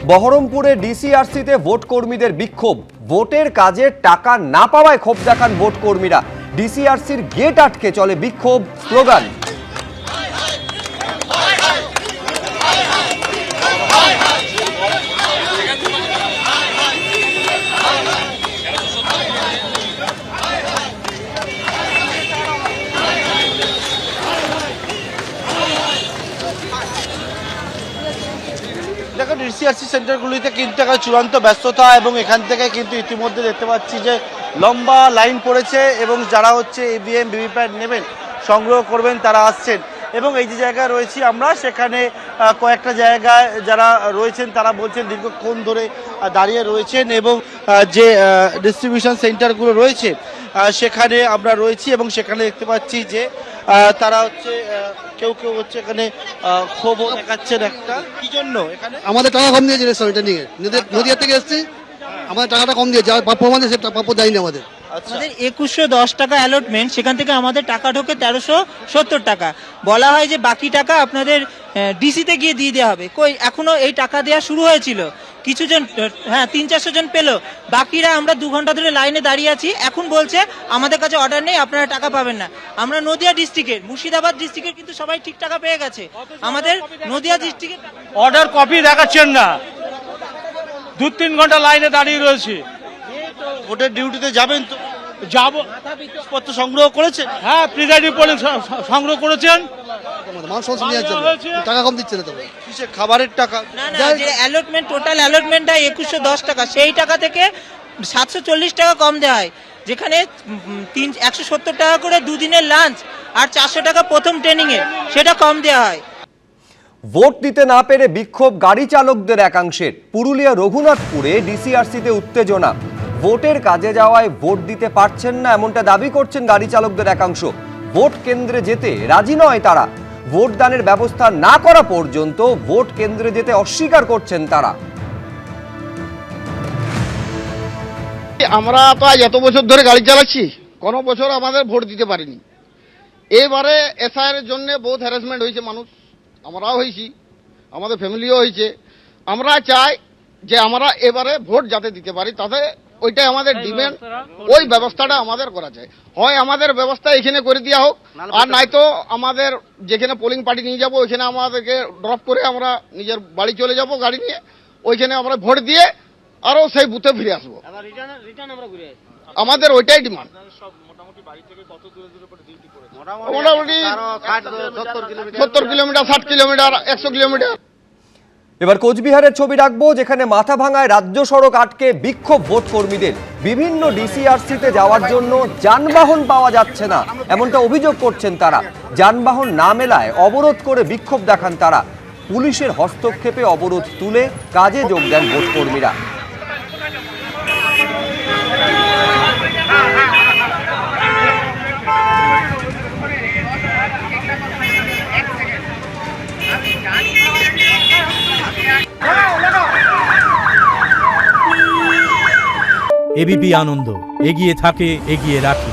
বহরমপুরে ডিসিআরসিতে ভোট কর্মীদের বিক্ষোভ। ভোটের কাজে টাকা না পাওয়ায় ক্ষোভ দেখান ভোট কর্মীরা। ডিসিআরসির গেট আটকে চলে বিক্ষোভ, স্লোগান। দেখো, ডিসিআরসি সেন্টারগুলিতে কিন্তু একটা চূড়ান্ত ব্যস্ততা এবং এখান থেকে কিন্তু ইতিমধ্যে দেখতে পাচ্ছি যে লম্বা লাইন পড়েছে এবং যারা হচ্ছে ইভিএম ভিভিপ্যাট নেবেন, সংগ্রহ করবেন, তারা আসছেন। এবং এই যে জায়গায় রয়েছি আমরা, সেখানে কয়েকটা জায়গায় যারা রয়েছেন তারা বলছেন দীর্ঘক্ষণ ধরে দাঁড়িয়ে রয়েছেন এবং যে ডিস্ট্রিবিউশন সেন্টারগুলো রয়েছে সেখানে আমরা রয়েছি এবং সেখানে দেখতে পাচ্ছি যে তারা হচ্ছে কেউ কেউ হচ্ছে এখানে ক্ষোভ দেখাচ্ছেন। একটা কি জন্য এখানে আমাদের টাকা কম দিয়েছে রেস্টুরেন্টে নিয়ে নদীয়া থেকে এসেছি, আমাদের টাকাটা কম দিয়েছে, আর প্রাপ্য আমাদের সে প্রাপ্য দেয়নি আমাদের। আমাদের 2110 টাকা অ্যালটমেন্ট, সেখান থেকে আমাদের টাকা ঢোকে 1370 টাকা। বলা হয় যে বাকি টাকা আপনাদের ডিসিতে গিয়ে দিয়ে দেওয়া হবে। কই, এখনো এই টাকা দেওয়া শুরু হয়েছিল, কিছু জন 300-400 জন পেলো, বাকিরা আমরা 2 ঘন্টা ধরে লাইনে দাঁড়িয়ে আছি। এখন বলছে আমাদের কাছে অর্ডার নেই, আপনারা টাকা পাবেন না। আমরা নদিয়া ডিস্ট্রিক্টের, মুর্শিদাবাদ ডিস্ট্রিক্টের কিন্তু সবাই ঠিক টাকা পেয়ে গেছে, আমাদের নদিয়া ডিস্ট্রিক্টের অর্ডার কপি দেখাচ্ছেন না। 2-3 ঘন্টা লাইনে দাঁড়িয়ে রয়েছি। ভোটের ডিউটিতে যাবেন তো, যাবো। পত্র সংগ্রহ করেছেন? হ্যাঁ, প্রিজাইডিং পোলিং সংগ্রহ করেছেন। টাকা কম দিচ্ছে না, তবে কিসে খাবারের টাকা? না না, যে অ্যালটমেন্ট, টোটাল অ্যালটমেন্টটা 2110 টাকা, সেই টাকা থেকে 740 টাকা কম দেওয়া হয়, যেখানে 170 টাকা করে দুদিনের লাঞ্চ আর 400 টাকা প্রথম ট্রেনিং এর, সেটা কম দেওয়া হয়। ভোট দিতে না পেরে বিক্ষোভ গাড়ি চালকদের একাংশের। পুরুলিয়া রঘুনাথপুরে ডিসিআরসিতে উত্তেজনা। ভোটের কাজে যাওয়ায় ভোট দিতে পারছেন না, এমনটা দাবি করছেন গাড়ি চালকদের একাংশ। ভোট কেন্দ্রে যেতে রাজি নয় তারা। ভোট দানের ব্যবস্থা না করা পর্যন্ত ভোট কেন্দ্রে যেতে অস্বীকার করছেন তারা। আমরা তো আজ এত বছর ধরে গাড়ি চালাচ্ছি, কোনো বছর আমাদের ভোট দিতে পারিনি। এবারে এসআইয়ের জন্য বহুত হ্যারাসমেন্ট হয়েছে মানুষ, আমরাও হয়েছি, আমাদের ফ্যামিলিও হয়েছে। আমরা চাই যে আমরা এবারে ভোট যাতে দিতে পারি, তাতে ওইটাই আমাদের ডিমান্ড। ওই ব্যবস্থাটা আমাদের করা চাই, হয় আমাদের ব্যবস্থা এখানে করে দেওয়া হোক, আর নয়তো আমাদের যেখানে পোলিং পার্টি নিয়ে যাবো ওইখানে আমাদেরকে ড্রপ করে আমরা নিজের বাড়ি চলে যাব গাড়ি নিয়ে, ওইখানে আমরা ভোট দিয়ে আরও সেই বুথে ফিরে আসবো। আমাদের ওইটাই ডিমান্ড। মোটামুটি 70 কিলোমিটার, 60 কিলোমিটার, 100 কিলোমিটার। এবার কোচবিহারের ছবি রাখবো, যেখানে মাথা ভাঙায় রাজ্য সড়ক আটকে বিক্ষোভ ভোট কর্মীদের। বিভিন্ন ডিসিআরসিতে যাওয়ার জন্য যানবাহন পাওয়া যাচ্ছে না, এমনটা অভিযোগ করছেন তারা। যানবাহন না মেলায় অবরোধ করে বিক্ষোভ দেখান তারা। পুলিশের হস্তক্ষেপে অবরোধ তুলে কাজে যোগ দেন ভোট কর্মীরা। এবিপি আনন্দ, এগিয়ে থাকে, এগিয়ে রাখে।